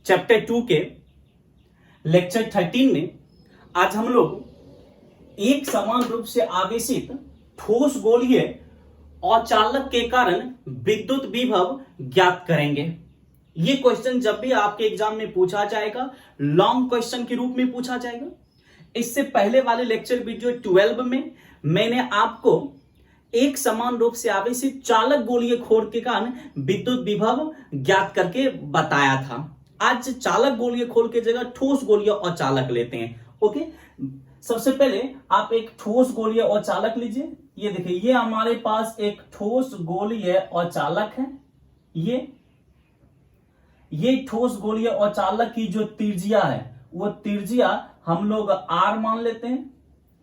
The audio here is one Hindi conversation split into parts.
चैप्टर 2 के लेक्चर 13 में आज हम लोग एक समान रूप से आवेशित ठोस गोलीय और चालक के कारण विद्युत विभव ज्ञात करेंगे। ये क्वेश्चन जब भी आपके एग्जाम में पूछा जाएगा, लॉन्ग क्वेश्चन के रूप में पूछा जाएगा। इससे पहले वाले लेक्चर वीडियो 12 में मैंने आपको एक समान रूप से आवेशित चालक गोलीय खोल के कारण विद्युत विभव ज्ञात करके बताया था। आज चालक गोलीय खोल के जगह ठोस गोलीय और चालक लेते हैं। ओके, सबसे पहले आप एक ठोस गोलीय और चालक लीजिए। ये देखिए, ये हमारे पास एक ठोस गोलीय और चालक है। ये ठोस गोलीय और चालक की जो त्रिज्या है वो त्रिज्या हम लोग R मान लेते हैं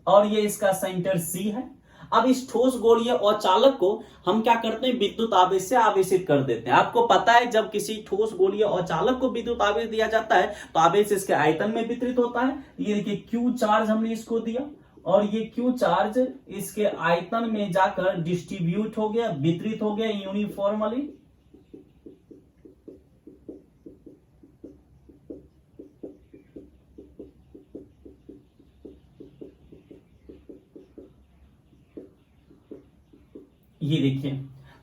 और ये इसका सेंटर C है। अब इस ठोस गोलीय और चालक को हम क्या करते हैं, विद्युत आवेश से आवेशित कर देते हैं। आपको पता है जब किसी ठोस गोलीय और चालक को विद्युत आवेश दिया जाता है तो आवेश इसके आयतन में वितरित होता है। ये देखिए Q चार्ज हमने इसको दिया और ये Q चार्ज इसके आयतन में जाकर डिस्ट्रीब्यूट हो गया, वितरित हो गया यूनिफॉर्मली। ये देखिए,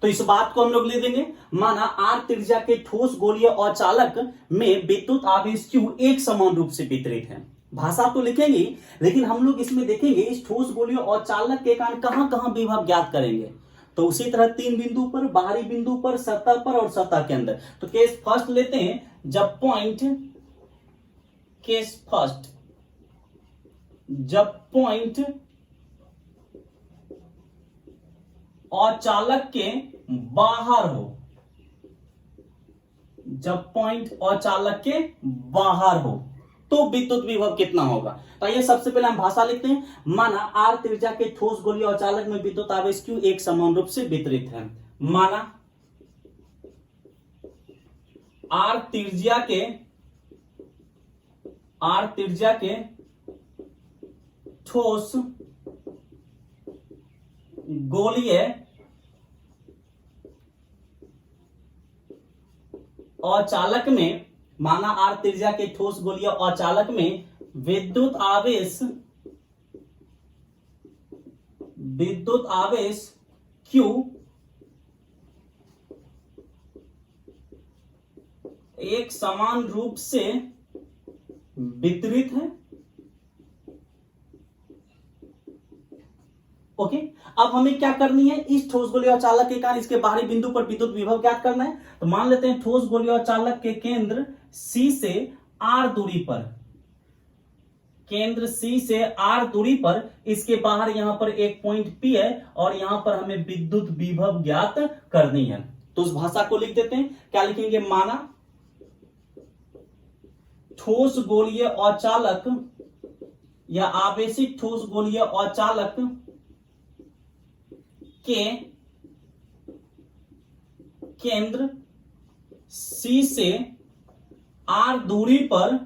तो इस बात को हम लोग ले देंगे, माना R त्रिज्या के ठोस गोलीय और चालक में विद्युत आवेश Q एक समान रूप से वितरित है। भाषा तो लिखेंगे, लेकिन हम लोग इसमें देखेंगे इस ठोस गोलीय और चालक के कारण कहां कहां विभव ज्ञात करेंगे। तो उसी तरह तीन बिंदु पर, बाहरी बिंदु पर, सतह पर और सतह के अंदर। तो केस फर्स्ट लेते हैं, जब पॉइंट और चालक के बाहर हो, जब पॉइंट और चालक के बाहर हो तो विद्युत विभव कितना होगा। तो ये सबसे पहले हम भाषा लिखते हैं, माना R त्रिज्या के ठोस गोलीय और चालक में विद्युत आवेश Q एक समान रूप से वितरित है। माना R त्रिज्या के ठोस गोलीय और चालक में, माना R त्रिज्या के ठोस गोलीय और चालक में विद्युत आवेश Q एक समान रूप से वितरित है। ओके, अब हमें क्या करनी है, इस ठोस गोलीय और चालक के कारण इसके बाहरी बिंदु पर विद्युत विभव ज्ञात करना है। तो मान लेते हैं ठोस गोलीय और चालक के केंद्र C से R दूरी पर, केंद्र C से R दूरी पर इसके बाहर यहां पर एक पॉइंट P है और यहां पर हमें विद्युत विभव ज्ञात करनी है। तो उस भाषा को लिख देते हैं, क्या लिखेंगे, माना ठोस गोलीय और चालक या आवेशित ठोस गोलीय और चालक के केंद्र C से R दूरी पर,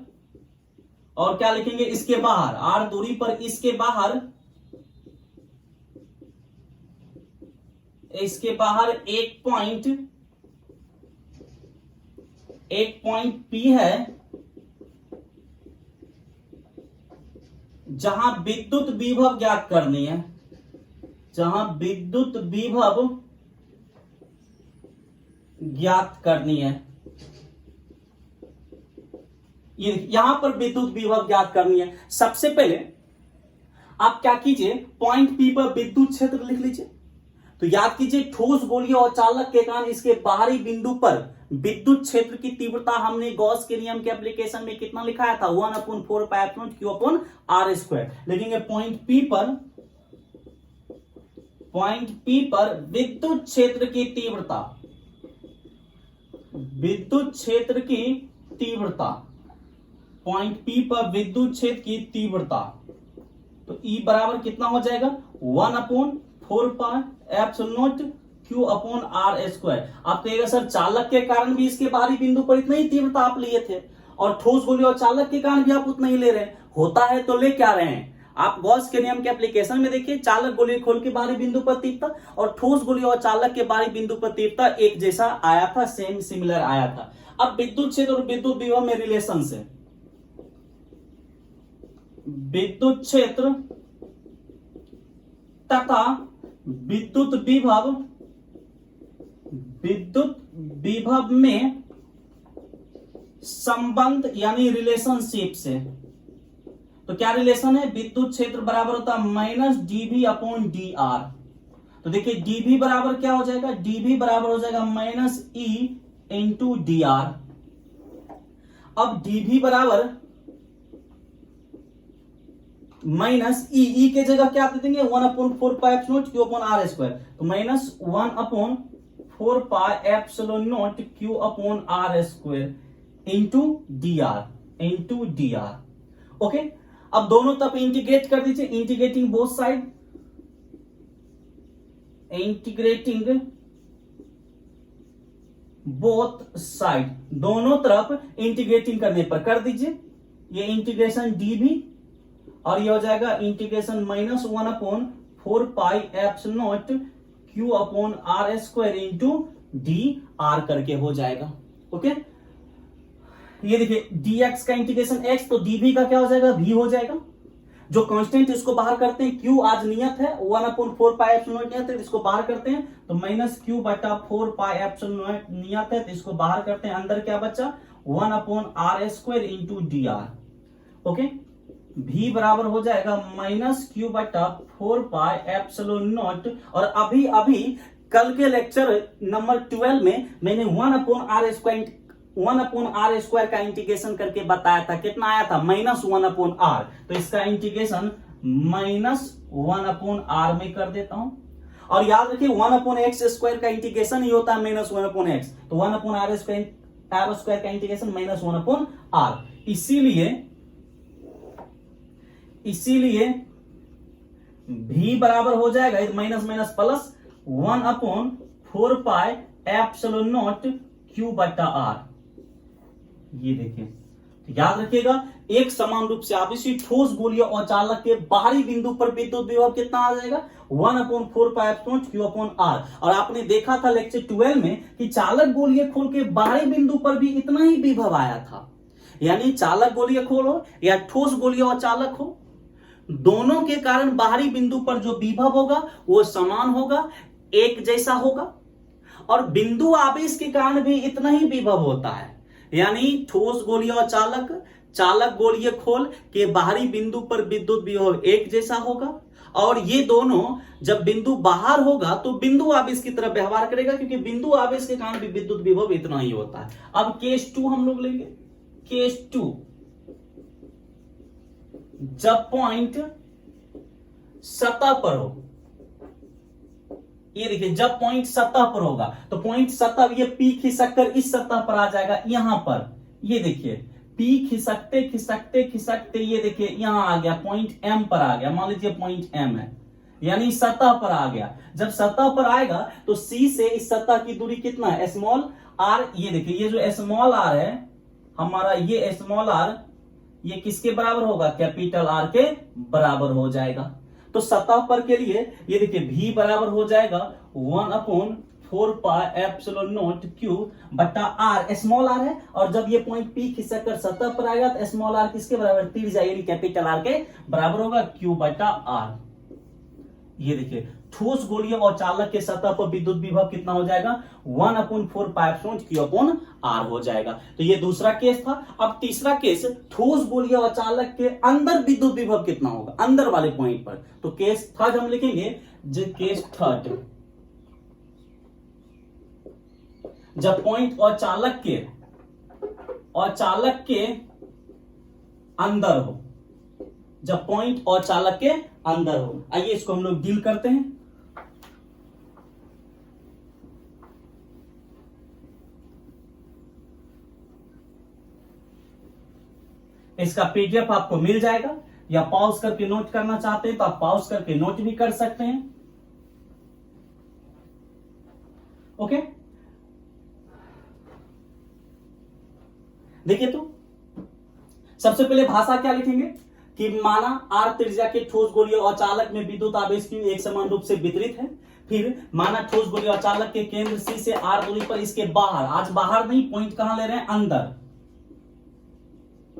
और क्या लिखेंगे, इसके बाहर, R दूरी पर इसके बाहर एक पॉइंट P है जहां विद्युत विभव ज्ञात करनी है, जहां विद्युत विभव ज्ञात करनी है। यहां पर विद्युत विभव ज्ञात करनी है। सबसे पहले आप क्या कीजिए, पॉइंट P पर विद्युत क्षेत्र लिख लीजिए। तो याद कीजिए, ठोस गोलीय और चालक के कारण इसके बाहरी बिंदु पर विद्युत क्षेत्र की तीव्रता हमने गॉस के नियम के एप्लीकेशन में कितना लिखाया था, 1/4π∗Q/R²। लिखेंगे पॉइंट P पर विद्युत क्षेत्र की तीव्रता, पॉइंट P पर विद्युत क्षेत्र की तीव्रता, तो E बराबर कितना हो जाएगा, 1/4π∗Q/R²। आप कहिएगा सर चालक के कारण भी इसके बाहरी बिंदु पर इतना ही तीव्रता आप लिए थे और ठोस गोलीय और चालक के कारण भी आप उतना ही ले रहे हैं। होता है तो ले क्या रहे हैं, आप गॉस के नियम के एप्लीकेशन में देखिए, चालक गोलीय खोल के बाहरी बिंदु पर तीव्रता और ठोस गोलीय और चालक के बाहरी बिंदु पर तीव्रता एक जैसा आया था, सेम सिमिलर आया था। अब विद्युत क्षेत्र और विद्युत विभव में रिलेशन से, विद्युत क्षेत्र तथा विद्युत विभव में संबंध यानी रिलेशनशिप से। तो क्या रिलेशन है, विद्युत क्षेत्र बराबर होता है minus dv upon d r. तो देखिए डीवी बराबर क्या हो जाएगा, डीवी बराबर हो जाएगा minus E into d r. अब डीवी बराबर माइनस ई के जगह क्या दे देंगे, 1/4 pi epsilon q upon r square. तो minus 1/4 pi epsilon naught q upon r square into d r. Okay, अब दोनों तरफ इंटीग्रेट कर दीजिए, integrating both side, integrating both side, दोनों तरफ इंटीग्रेटिंग करने पर कर दीजिए। ये इंटीग्रेशन डी भी और ये हो जाएगा integration minus 1/4 pi epsilon naught q upon r square into d r करके हो जाएगा। ओके, ये देखिए dx का इंटीग्रेशन x, तो dv का क्या हो जाएगा, v हो जाएगा। जो कांस्टेंट इसको बाहर करते हैं, q आज नियत है, 1/4 पाई एप्सिलॉन नियत है, इसको बाहर करते हैं तो माइनस q बटा 4 पाई एप्सिलॉन नियत है, तो इसको बाहर करते हैं, अंदर क्या बचा 1/r square into d r. Okay, v बराबर हो जाएगा माइनस q बटा 4 पाई एप्सिलॉन नॉट। और अभी अभी कल के लेक्चर नंबर 12 में मैंने 1/r स्क्वायर का इंटीग्रेशन करके बताया था, कितना आया था, -1/r। तो इसका इंटीग्रेशन -1/r में कर देता हूं। और याद रखिए 1/x स्क्वायर का इंटीग्रेशन ही होता है -1/x, तो 1/r स्क्वायर का इंटीग्रेशन -1/r। इसीलिए v बराबर हो जाएगा minus minus plus 1/4 pi epsilon naught q बटा r। ये देखिए, तो याद रखिएगा एक समान रूप से आवेशी ठोस गोलीय और चालक के बाहरी बिंदु पर विद्युत विभव कितना आ जाएगा, 1/4 pi epsilon q upon r। और आपने देखा था लेक्चर 12 में कि चालक गोलीय खोल के बाहरी बिंदु पर भी इतना ही विभव आया था। यानी चालक गोलीय खोल हो या ठोस गोलीय और चालक हो, दोनों के कारण बाहरी बिंदु पर जो विभव होगा वो समान होगा, एक जैसा होगा। और बिंदु आवेश के कारण भी इतना ही विभव होता है। यानी ठोस गोलीय और चालक गोलीय खोल के बाहरी बिंदु पर विद्युत विभव एक जैसा होगा। और ये दोनों जब बिंदु बाहर होगा तो बिंदु आवेश की तरफ व्यवहार करेगा, क्योंकि बिंदु आवेश के कारण भी विद्युत विभव इतना ही होता है। अब केस 2 हम लोग लेंगे। केस 2, जब पॉइंट सतह पर हो, ये देखिए जब पॉइंट सतह पर होगा तो पॉइंट सतह, ये पी खिसककर इस सतह पर आ जाएगा, यहां पर ये देखिए पी खिसकते खिसकते खिसकते ये देखिए यहां आ गया, पॉइंट एम पर आ गया। मान लीजिए पॉइंट एम है, यानी सतह पर आ गया। जब सतह पर आएगा तो सी से इस सतह की दूरी कितना है, स्मॉल आर। ये देखिए ये जो स्मॉल आर है हमारा, ये स्मॉल आर ये किसके बराबर होगा, कैपिटल आर के बराबर हो जाएगा। तो सतह पर के लिए ये देखिए v बराबर हो जाएगा 1/4 पाई एप्सिलॉन नॉट q बटा r, स्मॉल r है। और जब ये पॉइंट p खिसक कर सतह पर आएगा तो स्मॉल r किसके बराबर, त्रिज्या यानी कैपिटल R के बराबर होगा, q बटा r। ये देखिए ठोस गोलीय और चालक के सतह पर विद्युत विभव कितना हो जाएगा, 1/4 pi epsilon q upon r हो जाएगा। तो ये दूसरा केस था। अब तीसरा केस, ठोस गोलीय और चालक के अंदर विद्युत विभव कितना होगा, अंदर वाले पॉइंट पर। तो केस थर्ड हम लिखेंगे, केस थर्ड, जब पॉइंट और चालक के अंदर हो, जब पॉइंट और चालक के अंदर हो। आइए इसको हम लोग डील करते हैं। इसका पीडीएफ आपको मिल जाएगा, या पॉज करके नोट करना चाहते हैं तो आप पॉज करके नोट भी कर सकते हैं। ओके, देखिए तो सबसे पहले भाषा क्या लिखेंगे कि माना आर त्रिज्या के ठोस गोलीय और चालक में विद्युत आवेश की एक समान रूप से वितरित है। फिर माना ठोस गोली और चालक के केंद्र सी से आर दूरी पर इसके बाहर, आज बाहर नहीं, पॉइंट कहां ले रहे हैं, अंदर,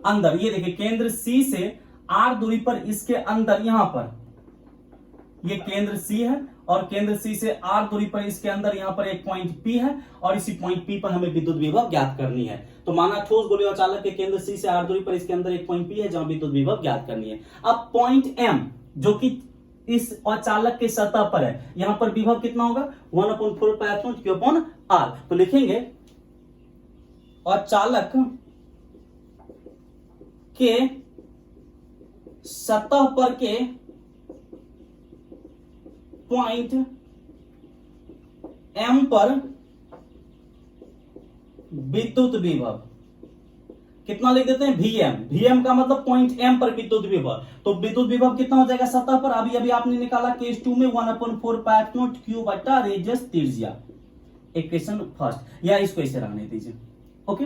अंदर, ये देखिए केंद्र सी से आर दूरी पर इसके अंदर, यहां पर ये केंद्र सी है और केंद्र सी से आर दूरी पर इसके अंदर यहां पर एक पॉइंट पी है और इसी पॉइंट पी पर हमें विद्युत विभव ज्ञात करनी है। तो माना ठोस गोली और चालक के केंद्र सी से आर दूरी पर इसके अंदर एक पॉइंट पी है जहां विद्युत विभव ज्ञात करनी है। अब पॉइंट एम जो कि इस चालक के सतह पर है, यहां पर विभव कितना होगा, 1/4πr। तो लिखेंगे और चालक के सतह पर के पॉइंट एम पर विद्युत विभव कितना लिख देते हैं, Vm। Vm का मतलब पॉइंट एम पर विद्युत विभव। तो विद्युत विभव कितना हो जाएगा सतह पर, अभी अभी आपने निकाला केस 2 में 1/4π0 बटा रेडियस त्रिज्या, इक्वेशन फर्स्ट, या इसको ऐसे रहने दीजिए। ओके,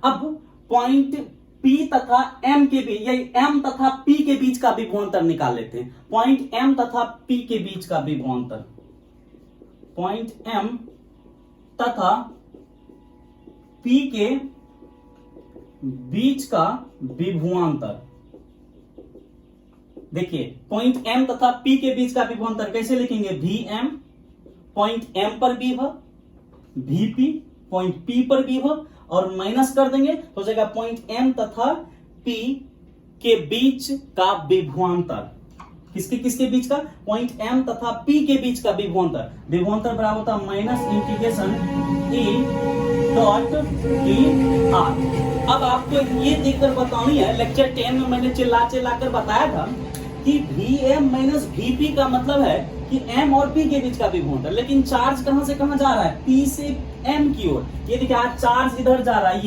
अब पॉइंट P तथा M के बीच, यही M तथा P के बीच का विभवांतर निकाल लेते हैं। पॉइंट M तथा P के बीच का विभवांतर, पॉइंट M तथा P के बीच का विभवांतर, देखिए पॉइंट M तथा P के बीच का विभवांतर कैसे लिखेंगे, Vm पॉइंट M पर विभव, Vp पॉइंट P पर विभव और माइनस कर देंगे तो जाएगा पॉइंट M तथा P के बीच का विभवांतर। किसके किसके बीच का, पॉइंट M तथा P के बीच का विभवांतर। विभवांतर बराबर होता है minus integration E dot dr। अब आपको ये देखकर बतानी है, लेक्चर 10 में मैंने चिल्ला कर बताया था कि Vm माइनस Vp का मतलब है कि M और P के बीच का विभवांतर, लेकिन चार्ज कहां से कहां जा रहा है, P से M की ओर। ये देखिए आज चार्ज इधर जा रहा है,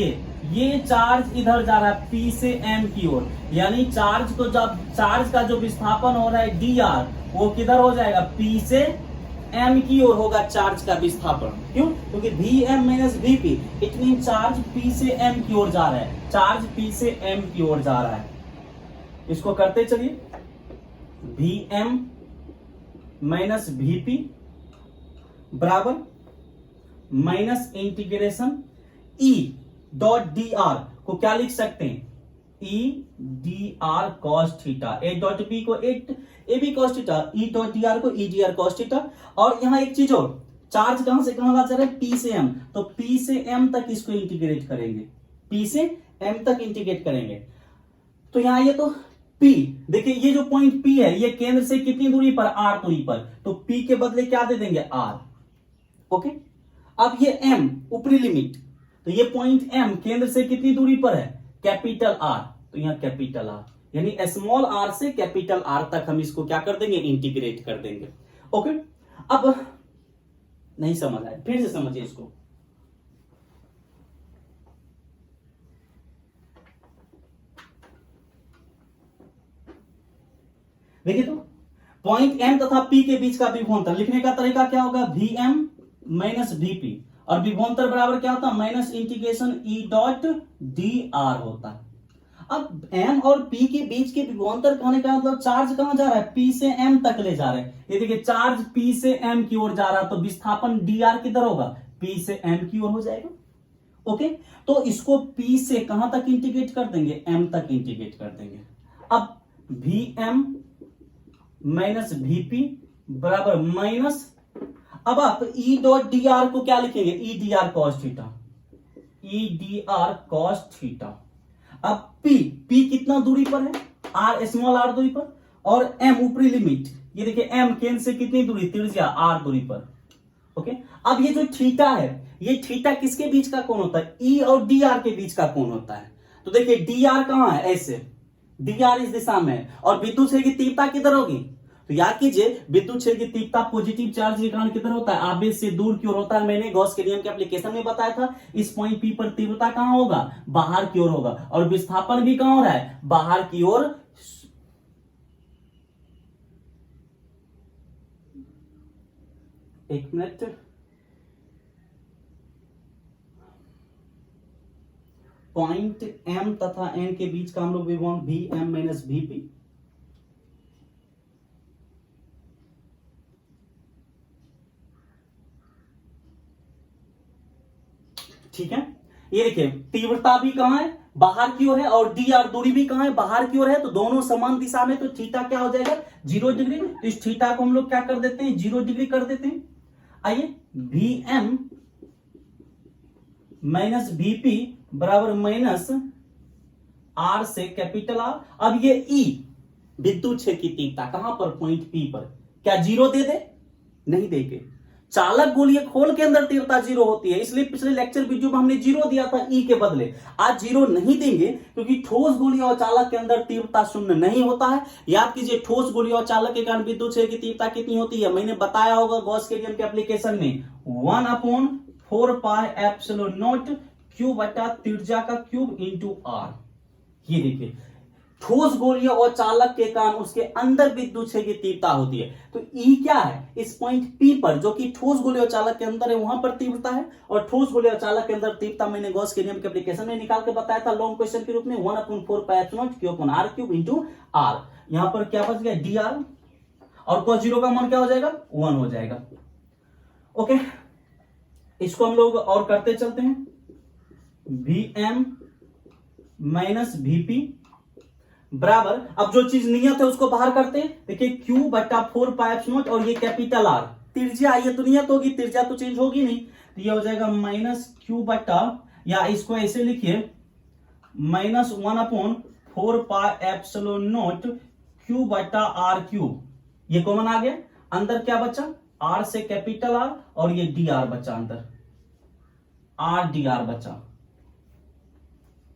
ये चार्ज इधर जा रहा है P से M की ओर, यानी चार्ज को जब चार्ज का जो विस्थापन हो रहा है dr वो किधर हो जाएगा, P से M की ओर होगा चार्ज का विस्थापन। क्यों, क्योंकि Vm minus Vp it mean charge P से M की ओर जा रहा है, चार्ज P से M की ओर जा रहा है। इसको करते चलिए, Vm माइनस Vp बराबर minus integration E dot dr को क्या लिख सकते हैं, E dr cos theta, A dot B को A B cos theta, E dot dr को E dr cos थीटा। और यहां एक चीज और, चार्ज कहां से कहां जा रहा है, P से M, तो P से M तक इसको इंटीग्रेट करेंगे, P से M तक इंटीग्रेट करेंगे। तो यहां ये तो P, देखिए ये जो पॉइंट P है ये केंद्र से कितनी दूरी पर, R दूरी पर, तो P के बदले क्या दे देंगे, R। ओके, अब ये M ऊपरी लिमिट, तो ये पॉइंट M केंद्र से कितनी दूरी पर है, कैपिटल R, तो यहां कैपिटल R, यानी स्मॉल r से कैपिटल R तक हम इसको क्या कर देंगे, इंटीग्रेट कर देंगे। ओके, अब नहीं समझ आया, फिर से समझिए इसको। देखिए तो पॉइंट M तथा P के बीच का विभवांतर लिखने का तरीका क्या होगा, Vm माइनस Vp, और विभवांतर बराबर क्या होता है, minus integration E dot dr होता है। अब M और P के बीच के विभवांतर कहने का मतलब चार्ज कहां जा रहा है, P से M तक ले जा रहे हैं। ये देखिए चार्ज P से M की ओर जा रहा है, तो विस्थापन dr किधर होगा, P से M की ओर हो जाएगा। ओके, तो इसको P से कहां तक इंटीग्रेट कर देंगे, M तक इंटीग्रेट कर देंगे। अब Vm माइनस Vp बराबर माइनस, अब आप E डॉट dr को क्या लिखेंगे, E dr cos theta, E dr cos theta. अब P कितना दूरी पर है, R स्मॉल r दूरी पर, और M ऊपरी लिमिट, ये देखिए M केंद्र से कितनी दूरी, त्रिज्या R दूरी पर। ओके, अब ये जो थीटा है, ये थीटा किसके बीच का कोण होता है, E और dr के बीच का कोण होता है। तो देखिए dr कहां है, ऐसे dr इस दिशा में है, और विद्युत क्षेत्र की तीव्रता किधर होगी, तो याद कीजिए विद्युत क्षेत्र की तीव्रता पॉजिटिव चार्ज के कारण किधर होता है, आवेश से दूर की ओर होता है। मैंने गॉस के नियम के एप्लीकेशन में बताया था, इस पॉइंट P पर तीव्रता कहां होगा, बाहर की ओर होगा, और विस्थापन भी कहां हो रहा है, बाहर की ओर। एक मिनट, पॉइंट M तथा N के बीच का हम लोग विभवांतर Vm माइनस Vp, ठीक है, ये देखिए तीव्रता भी कहां है, बाहर की ओर है, और डी आर दूरी भी कहां है, बाहर की ओर है, तो दोनों समान दिशा में, तो थीटा क्या हो जाएगा 0 डिग्री। तो इस थीटा को हम लोग क्या कर देते हैं 0 डिग्री कर देते हैं। आइए वी एम माइनस वीपी बराबर माइनस आर से कैपिटल आर। अब ये ई विद्युत क्षेत्र की तीव्रता कहां पर, पॉइंट पी पर, क्या 0 दे दे, नहीं देंगे। चालक गोलीय खोल के अंदर तीव्रता 0 होती है, इसलिए पिछले लेक्चर वीडियो में हमने 0 दिया था ई के बदले। आज 0 नहीं देंगे क्योंकि ठोस गोलीय और चालक के अंदर तीव्रता 0 नहीं होता है। याद कीजिए ठोस गोलीय और चालक के कारण विद्युत क्षेत्र की तीव्रता कितनी होती है, मैंने बताया होगा गॉस के नियम के एप्लीकेशन में 1/4 पाई एप्सिलॉन नॉट क्यू बटा त्रिज्या का क्यूब इंटू आर। ये देखिए ठोस गोलीय और चालक के कारण उसके अंदर विद्युत क्षेत्र की तीव्रता होती है। तो ई क्या है, इस पॉइंट पी पर जो कि ठोस गोलीय और चालक के अंदर है वहां पर तीव्रता है, और ठोस गोलीय और चालक के अंदर तीव्रता मैंने गॉस के नियम के एप्लीकेशन में निकाल के बताया था लॉन्ग क्वेश्चन के रूप में 1/4 pi epsilon q upon r cube into r. यहां पर क्या बच गया डी आर, और cos 0 का मान क्या हो जाएगा 1 हो जाएगा। ओके, इसको हम लोग और करते चलते हैं। वी एम माइनस वीपी बराबर, अब जो चीज नियत है उसको बाहर करते हैं। देखिए Q बटा 4 पाई एप्सिलॉन और ये कैपिटल R, त्रिज्या ये तो नियत होगी, त्रिज्या तो चेंज होगी नहीं, तो ये हो जाएगा माइनस Q बटा, या इसको ऐसे लिखिए minus 1/4 pi epsilon naught Q बटा R क्यूब। ये कॉमन आ गया, अंदर क्या बचा R से कैपिटल R, और ये dr बचा, अंदर RdR बचा,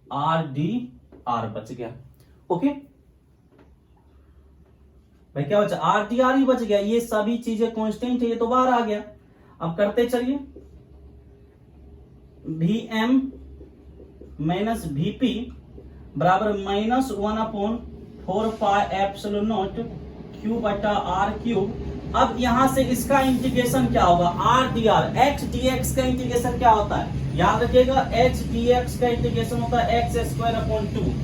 RdR बच गया। ओके भाई क्या बचा RdR ही बच गया, ये सभी चीजें कांस्टेंट है, ये तो बाहर आ गया। अब करते चलिए Vm माइनस Vp बराबर minus 1/4 pi epsilon naught Q बटा R क्यूब। अब यहां से इसका इंटीग्रेशन क्या होगा RdR, x dx का इंटीग्रेशन क्या होता है, याद रखिएगा x dx का इंटीग्रेशन होता है x² 2।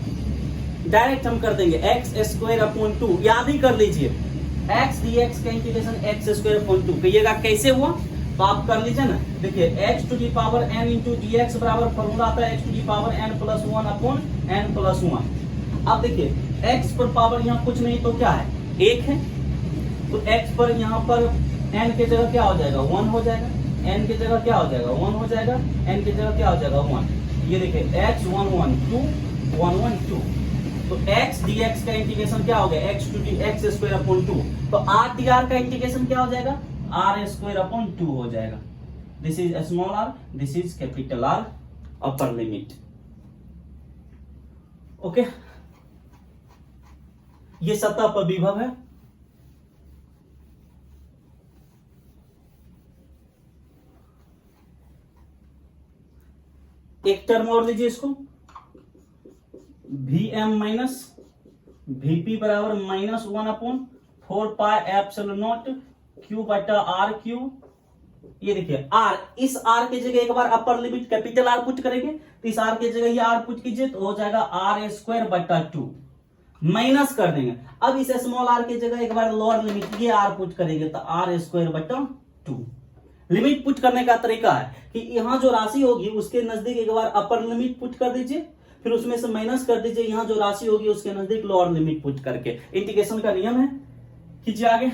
डायरेक्ट हम कर देंगे x² 2, याद ही कर लीजिए x dx का इंटीग्रेशन x² 2। कहिएगा कैसे हुआ, तो आप कर लीजिए ना। देखिए x to the power n into dx बराबर फॉर्मूला आता है x to the power n plus 1 upon n plus 1। अब देखिए x पर पावर यहाँ कुछ नहीं तो क्या है 1 है, तो x पर यहाँ पर n की जगह क्या हो जाएगा 1 हो जाएगा, n की जगह क्या हो जाएगा 1 हो जाएगा, n की जगह क्या हो जाएगा 1। ये देखिए x 1 1 2 1 1 2, तो x dx का इंटीग्रेशन क्या हो गया x टू दी x² 2। तो r dr का इंटीग्रेशन क्या हो जाएगा r² 2 हो जाएगा। This is small r, this is capital R, upper limit. Okay, ये सतह पर विभव है। एक टर्म और लीजिए इसको, Vm माइनस Vp बराबर minus 1/4 pi epsilon naught Q बटा R क्यूब। ये देखिए R, इस R के जगह एक बार upper limit capital R put करेंगे, तो इस R के जगह ये R पुट कीजिए तो हो जाएगा R² बटा 2, माइनस कर देंगे। अब इस स्मॉल r की जगह एक बार लोअर लिमिट ये r पुट करेंगे तो R² बटा 2। लिमिट पुट करने का तरीका है कि यहां जो राशि होगी उसके नजदीक एक बार अपर लिमिट पुट कर दीजिए, फिर उसमें से माइनस कर दीजिए, यहां जो राशि होगी उसके नजदीक लोअर लिमिट पुट करके। इंटीग्रेशन का नियम है। कीजिए आगे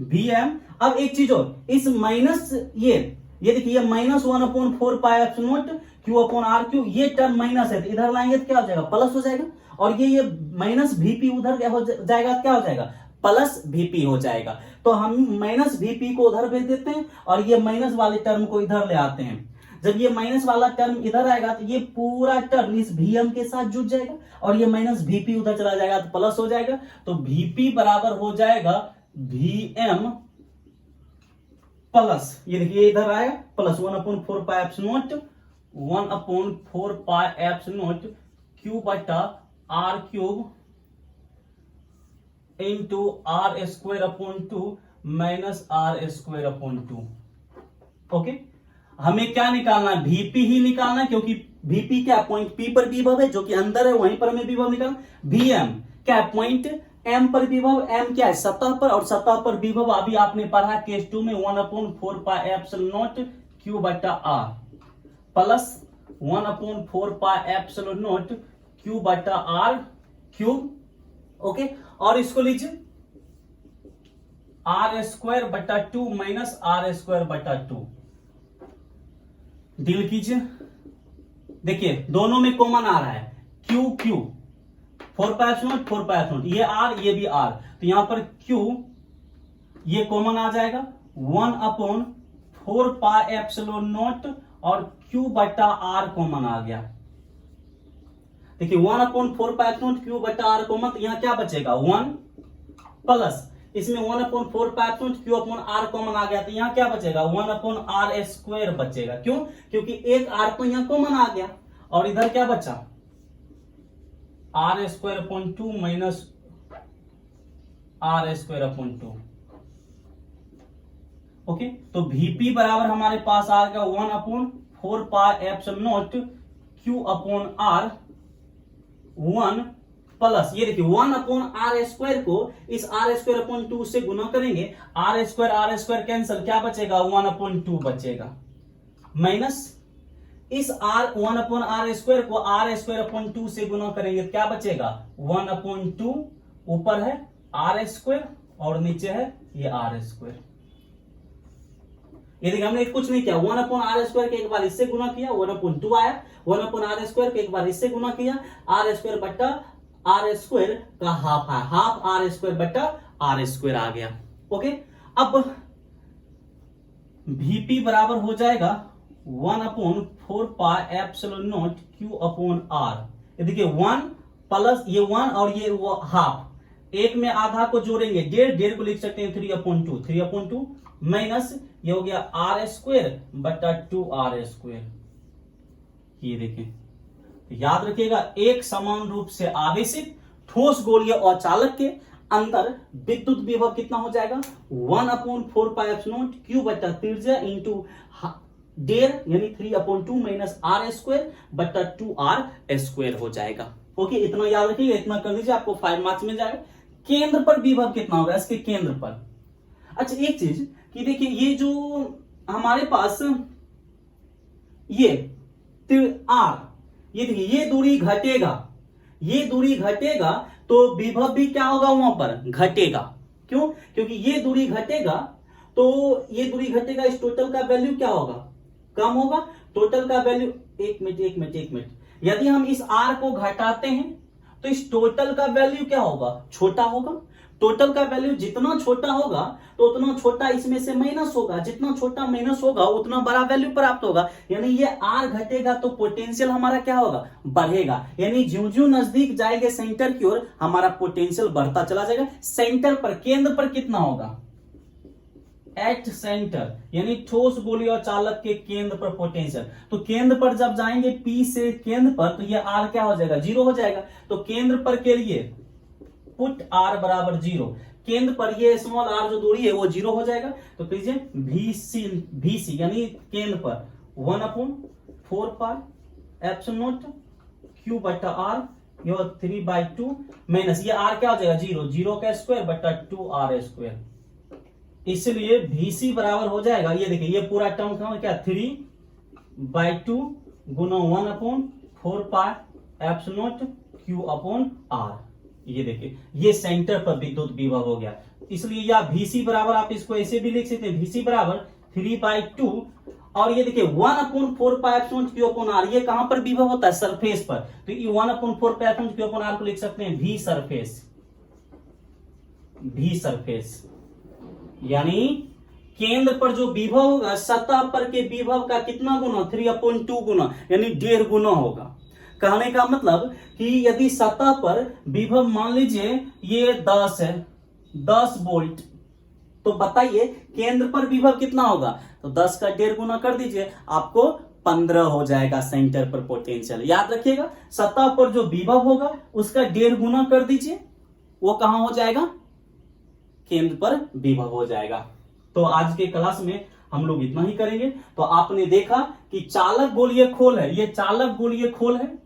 Vm। अब एक चीज और, इस माइनस ये देखिए minus 1/4 pi epsilon naught Q upon R cube, ये टर्म माइनस है तो इधर लाएंगे तो क्या हो जाएगा प्लस हो जाएगा, और ये माइनस Vp उधर क्या हो जाएगा, क्या हो जाएगा प्लस Vp हो जाएगा। तो हम माइनस Vp को उधर भेज देते हैं और ये माइनस वाले टर्म को इधर ले आते हैं। जब ये माइनस वाला टर्म इधर आएगा तो ये पूरा टर्म इस Vm के साथ जुड़ जाएगा और ये माइनस Vp उधर चला जाएगा तो प्लस हो जाएगा। तो Vp बराबर हो जाएगा Vm प्लस, ये देखिए इधर आएगा plus 1/4 pi epsilon not 1/4 pi epsilon naught Q बटा R cube into R² 2 minus R² 2। Okay, हमें क्या निकालना है, Vp ही निकालना है, क्योंकि Vp क्या पॉइंट P पर विभव है जो कि अंदर है, वहीं पर हमें विभव निकालना। Vm क्या पॉइंट M पर विभव, M क्या है सतह पर, और सतह पर विभव अभी आपने पढ़ा केस 2 में 1/4 पाई एप्सिलॉन नॉट क्यू बटा आर प्लस 1/4πε0 क्यू बटा आर क्यूब। ओके, और इसको लीजिए r²/2 माइनस r²/2 डील कीजिए। देखिए दोनों में कॉमन आ रहा है क्यू क्यू, 4πε0 ये आर ये भी आर, तो यहां पर क्यू ये कॉमन आ जाएगा 1/4πε0 और क्यू बटा आर कॉमन आ गया। देखिए 1/4πε0 क्यू बटा आर कॉमन, तो यहां क्या बचेगा 1 प्लस इसमें 1/4πε0 क्यू अपॉन आर कॉमन आ गया, तो यहां क्या बचेगा 1/r² बचेगा। क्यों? क्योंकि एक आर तो यहां कॉमन आ गया और इधर क्या बचा r² 2 माइनस r²/2। ओके, तो Vp बराबर हमारे पास आ गया 1/4πε0 क्यू अपॉन आर 1 प्लस ये देखिए 1/r² को इस r²/2 से गुना करेंगे, r² कैंसिल, क्या बचेगा 1/2 बचेगा, माइनस इस 1/r² को r²/2 से गुना करेंगे, क्या बचेगा 1/2, ऊपर है r² और नीचे है ये r²। ये देखिए हमने कुछ नहीं किया, 1/r² के एक बार इससे गुना किया 1/2 आया, 1/r² के एक बार इससे गुना किया r² बट्टा r² का हाफ है, हाफ r² बट्टा r² आ गया। ओके, अब Vp बराबर हो जाएगा 1/4πε0 क्यू अपॉन आर। ये देखिए 1 प्लस ये 1 और ये हाफ, एक में आधा को जोड़ेंगे 1.5 को लिख सकते हैं 3/2 माइनस ये हो गया r² बटा 2r²। ये देखिए याद रखिएगा, एक समान रूप से आवेशित ठोस गोलीय और चालक के अंदर विद्युत विभव कितना हो जाएगा 1/4πε0 क्यू बटा त्रिज्या इंटू 1.5 यानी 3/2 माइनस r² बटा 2r² हो जाएगा। ओके, इतना याद रखिएगा, इतना कर लीजिए, आपको 5 मार्क्स मिल जाएगा। केंद्र पर विभव कितना होगा इसके केंद्र पर। अच्छा एक चीज कि देखिए ये जो हमारे पास ये आर, ये देखिए ये दूरी घटेगा तो विभव भी क्या होगा वहां पर घटेगा। क्यों? क्योंकि ये दूरी घटेगा तो ये दूरी घटेगा, इस टोटल का वैल्यू क्या होगा कम होगा, टोटल का वैल्यू एक मिनट यदि हम इस आर को घटाते हैं तो इस टोटल का वैल्यू क्या होगा छोटा होगा। टोटल का वैल्यू जितना छोटा होगा तो उतना छोटा इसमें से माइनस होगा, जितना छोटा माइनस होगा उतना बड़ा वैल्यू प्राप्त होगा। यानी ये आर घटेगा तो पोटेंशियल हमारा क्या होगा बढ़ेगा, यानी ज्यों ज्यों नजदीक जाएंगे सेंटर की ओर हमारा पोटेंशियल बढ़ता चला जाएगा। सेंटर पर केंद्र पर कितना होगा एट सेंटर, यानी ठोस गोली और चालक के केंद्र पर पोटेंशियल। तो केंद्र पर जब जाएंगे P से केंद्र पर तो ये R क्या हो जाएगा 0 हो जाएगा। तो केंद्र पर के लिए पुट R बराबर 0, केंद्र पर ये स्मॉल r जो दूरी है वो 0 हो जाएगा। तो कीजिए VC यानी केंद्र पर 1/4πε0 क्यू बटा R 3/2 माइनस ये R क्या हो जाएगा 0 का स्क्वायर बटा 2r²। इसलिए VC बराबर हो जाएगा, ये देखिए ये पूरा टर्म क्या 3/2 गुना 1/4πε0 क्यू अपॉन R। ये देखिए ये सेंटर पर विद्युत विभव हो गया, इसलिए या VC बराबर आप इसको ऐसे भी लिख सकते हैं VC बराबर 3/2 और ये देखिए 1/4πε0 क्यू अपॉन R, ये कहां पर विभव होता है सरफेस पर, तो ये 1/4πε0 क्यू अपॉन R को लिख सकते हैं V सरफेस, यानी केंद्र पर जो विभव होगा सतह पर के विभव का कितना गुना 3/2 गुना, यानी 1.5 गुना होगा। कहने का मतलब कि यदि सतह पर विभव मान लीजिए ये 10 है 10 वोल्ट, तो बताइए केंद्र पर विभव कितना होगा, तो 10 का 1.5 गुना कर दीजिए आपको 15 हो जाएगा सेंटर पर पोटेंशियल। याद रखिएगा सतह पर जो विभव होगा उसका 1.5 गुना कर दीजिए, वो कहां हो जाएगा केंद्र पर विभव हो जाएगा। तो आज के क्लास में हम लोग इतना ही करेंगे। तो आपने देखा कि चालक गोलीय खोल है, ये चालक गोलीय खोल है,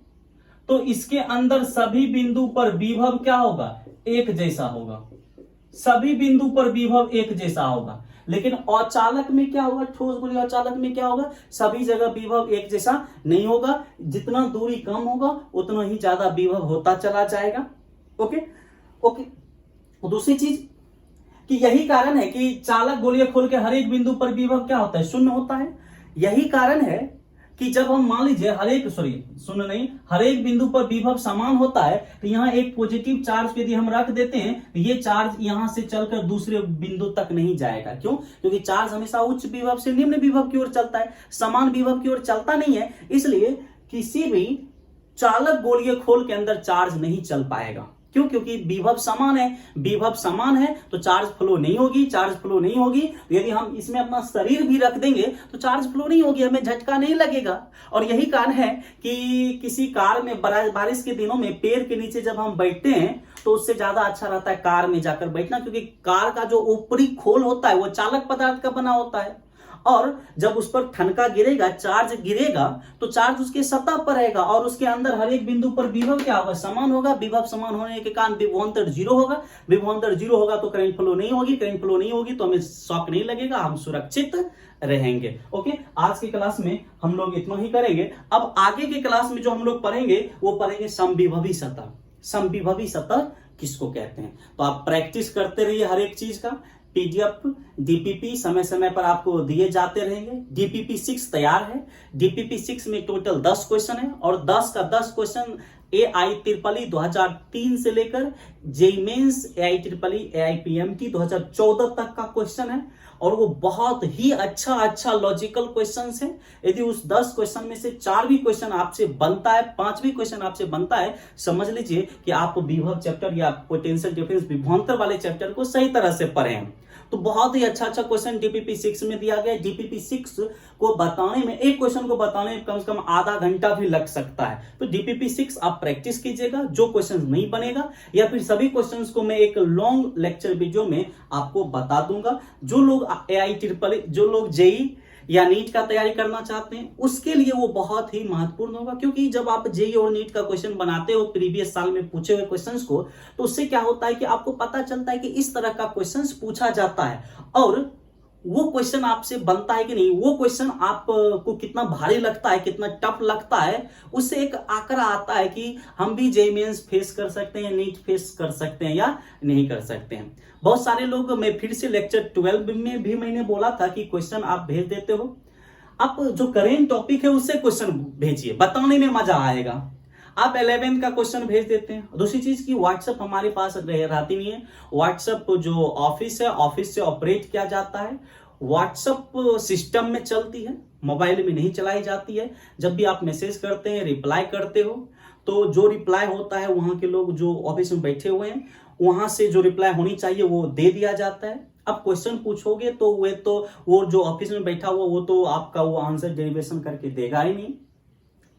तो इसके अंदर सभी बिंदु पर विभव क्या होगा एक जैसा होगा, सभी बिंदु पर विभव एक जैसा होगा। लेकिन औचालक में क्या होगा, ठोस गोलीय औचालक में क्या होगा, सभी जगह विभव एक जैसा नहीं होगा, जितना दूरी कम होगा उतना ही ज्यादा विभव होता चला जाएगा। Okay okay. दूसरी चीज कि यही कारण है कि चालक गोलीय खोल के हर एक बिंदु पर विभव क्या होता है, शून्य होता है। यही कारण है कि जब हम मान लीजिए हर एक बिंदु पर विभव समान होता है, तो यहाँ एक पॉजिटिव चार्ज यदि हम रख देते हैं तो ये चार्ज यहां से चलकर दूसरे बिंदु तक नहीं जाएगा। क्यों? क्योंकि चार्ज हमेशा उच्च विभव से निम्न विभव की ओर चलता है, समान विभव की ओर चलता नहीं है। इसलिए किसी भी चालक गोलीय खोल के अंदर चार्ज नहीं चल पाएगा। क्यों? क्योंकि विभव समान है, विभव समान है तो चार्ज फ्लो नहीं होगी, चार्ज फ्लो नहीं होगी। यदि हम इसमें अपना शरीर भी रख देंगे तो चार्ज फ्लो नहीं होगी, हमें झटका नहीं लगेगा। और यही कारण है कि किसी कार में बारिश के दिनों में पेड़ के नीचे जब हम बैठते हैं तो उससे ज्यादा अच्छा रहता है कार में जाकर बैठना, क्योंकि कार का जो ऊपरी खोल होता है वो चालक पदार्थ का बना होता है, और जब उस पर ठनका गिरेगा, चार्ज गिरेगा, तो चार्ज उसके सतह पर रहेगा और उसके अंदर हर एक बिंदु पर विभव क्या होगा, समान होगा। विभव समान होने के कारण विभवांतर 0 होगा, विभवांतर 0 होगा तो करंट फ्लो नहीं होगी, करंट फ्लो नहीं होगी तो हमें शॉक नहीं लगेगा, हम सुरक्षित रहेंगे। ओके, आज की क्लास में हम लोग इतना ही करेंगे। अब आगे की क्लास में जो हम लोग पढ़ेंगे वो पढ़ेंगे समविभवी सतह। समविभवी सतह किसको कहते हैं, तो आप प्रैक्टिस करते रहिए हर एक चीज का। पीडीएफ डीपीपी समय समय पर आपको दिए जाते रहेंगे। डीपीपी 6 तैयार है। डीपीपी 6 में टोटल 10 क्वेश्चन है और 10 का 10 क्वेश्चन AIEEE 2003 से लेकर जेईई मेंस AIEEE AIPMT 2014 तक का क्वेश्चन है, और वो बहुत ही अच्छा लॉजिकल क्वेश्चंस है। यदि उस 10 क्वेश्चन में से 4 भी क्वेश्चन आपसे बनता है, 5 भी क्वेश्चन आपसे बनता है, समझ लीजिए कि आप विभव चैप्टर या पोटेंशियल डिफरेंस विभवांतर वाले चैप्टर को सही तरह से पढ़े हैं। तो बहुत ही अच्छा क्वेश्चन डीपीपी 6 में दिया गया है। डीपीपी 6 को बताने में, एक क्वेश्चन को बताने में कम से कम आधा घंटा भी लग सकता है। तो डीपीपी 6 आप प्रैक्टिस कीजिएगा, जो क्वेश्चन नहीं बनेगा या फिर सभी क्वेश्चंस को मैं एक लॉन्ग लेक्चर वीडियो में आपको बता दूंगा। जो लोग AIEEE, जो लोग जेईई या नीट का तैयारी करना चाहते हैं उसके लिए वो बहुत ही महत्वपूर्ण होगा, क्योंकि जब आप जेईई और नीट का क्वेश्चन बनाते हो प्रीवियस साल में पूछे हुए क्वेश्चंस को, तो उससे क्या होता है कि आपको पता चलता है कि इस तरह का क्वेश्चंस पूछा जाता है और वो क्वेश्चन आपसे बनता है कि नहीं, वो क्वेश्चन आपको कितना भारी लगता है, कितना टफ लगता है, उससे एक आंकड़ा आता है कि हम भी जेईई मेंस फेस कर सकते हैं, नीट फेस कर सकते हैं या नहीं कर सकते हैं। बहुत सारे लोग, मैं फिर से लेक्चर 12 में भी मैंने बोला था कि क्वेश्चन आप भेज देते हो, आप जो करेंट टॉपिक है उससे क्वेश्चन भेजिए, बताने में मजा आएगा। आप 11 का क्वेश्चन भेज देते हैं। दूसरी चीज की व्हाट्सएप हमारे पास रहती नहीं है। व्हाट्सएप जो ऑफिस है, ऑफिस से ऑपरेट किया जाता है, व्हाट्सएप सिस्टम में चलती है, मोबाइल में नहीं चलाई जाती है। जब भी आप मैसेज करते हैं, रिप्लाई करते हो, तो जो रिप्लाई होता है वहां के लोग जो ऑफिस में बैठे हुए हैं वहां से जो रिप्लाई होनी चाहिए वो दे दिया जाता है। अब क्वेश्चन पूछोगे तो वो जो ऑफिस में बैठा हुआ वो तो आपका वो आंसर डेरिवेशन करके देगा ही नहीं।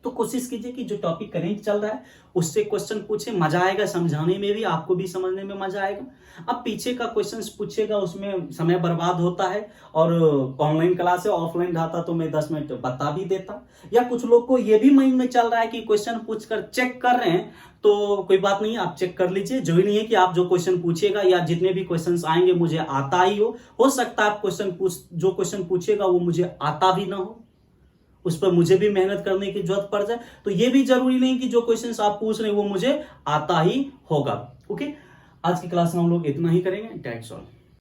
तो कोशिश कीजिए कि जो टॉपिक करेंट चल रहा है उससे क्वेश्चन पूछे, मजा आएगा समझाने में भी, आपको भी समझने में मजा आएगा। अब पीछे का क्वेश्चन पूछेगा उसमें समय बर्बाद होता है, और ऑनलाइन क्लास है, ऑफलाइन रहता तो मैं 10 मिनट बता भी देता। या कुछ लोग को ये भी माइंड में चल रहा है कि क्वेश्चन पूछकर चेक कर रहे हैं, तो कोई बात नहीं, आप चेक कर लीजिए। जो ही नहीं है कि आप जो क्वेश्चन पूछेगा या जितने भी क्वेश्चंस आएंगे मुझे आता ही हो सकता है आप जो क्वेश्चन पूछेगा वो मुझे आता भी ना हो, उस पर मुझे भी मेहनत करने की जरूरत पड़ जाए। तो ये भी जरूरी नहीं कि जो क्वेश्चंस आप पूछ रहे हैं वो मुझे आता ही होगा। ओके, आज की क्लास में हम लोग इतना ही करेंगे। Thanks all.